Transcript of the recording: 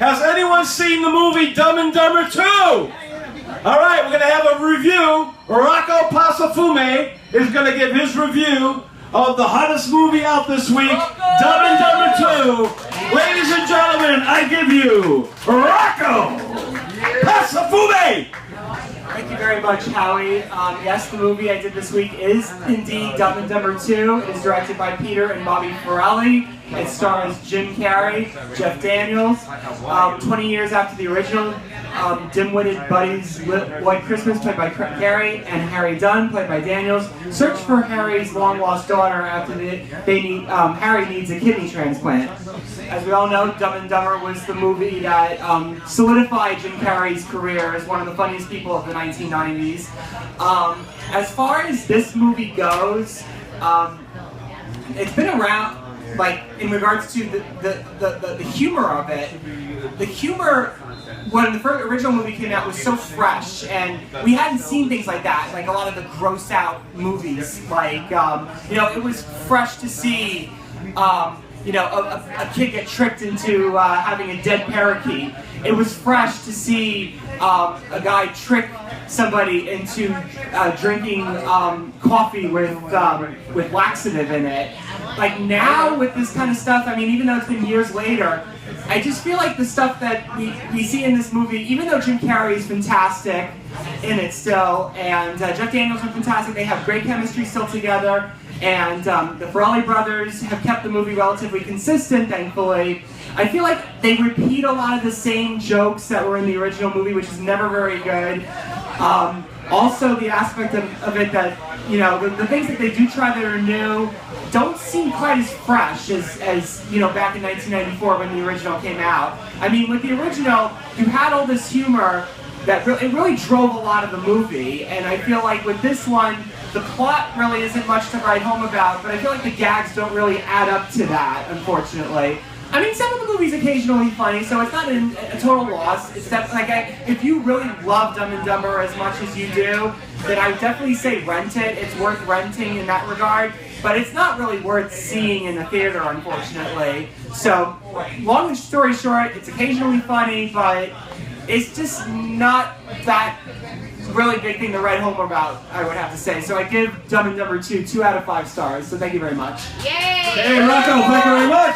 Has anyone seen the movie Dumb and Dumber 2? All right, we're going to have a review. Rocco Passafume is going to give his review of the hottest movie out this week, Dumb and Dumber 2. Ladies and gentlemen, I give you Rocco Passafume. Thank you very much, Howie. Yes, the movie I did this week is indeed Dumb and Dumber 2. It is directed by Peter and Bobby Farrelly. It stars Jim Carrey, Jeff Daniels. 20 years after the original, dim-witted buddies White Christmas, played by Carrey, and Harry Dunn, played by Daniels, search for Harry's long-lost daughter after Harry needs a kidney transplant. As we all know, Dumb and Dumber was the movie that solidified Jim Carrey's career as one of the funniest people of the 1990s. As far as this movie goes, it's been around, like, in regards to the humor of it. The humor, when the first original movie came out, was so fresh, and we hadn't seen things like that, like a lot of the gross out movies. Like, it was fresh to see, a kid get tricked into having a dead parakeet. It was fresh to see a guy trick somebody into drinking coffee with laxative in it. Like, now with this kind of stuff, I mean, even though it's been years later, I just feel like the stuff that we see in this movie, even though Jim Carrey is fantastic in it still, and Jeff Daniels are fantastic, they have great chemistry still together, and the Farrelly brothers have kept the movie relatively consistent, thankfully. I feel like they repeat a lot of the same jokes that were in the original movie, which is never very good. Also, the aspect of it that, the things that they do try that are new don't seem quite as fresh as back in 1994 when the original came out. I mean, with the original, you had all this humor that it really drove a lot of the movie, and I feel like with this one, the plot really isn't much to write home about, but I feel like the gags don't really add up to that, unfortunately. I mean, some of the movies occasionally funny, so it's not a total loss. It's definitely, if you really love Dumb and Dumber as much as you do, then I would definitely say rent it. It's worth renting in that regard, but it's not really worth seeing in the theater, unfortunately. So, long story short, it's occasionally funny, but it's just not that really big thing to write home about, I would have to say. So I give Dumb and Dumber 2 2 out of 5 stars. So thank you very much. Yay! Hey, Rocco, thank you very much.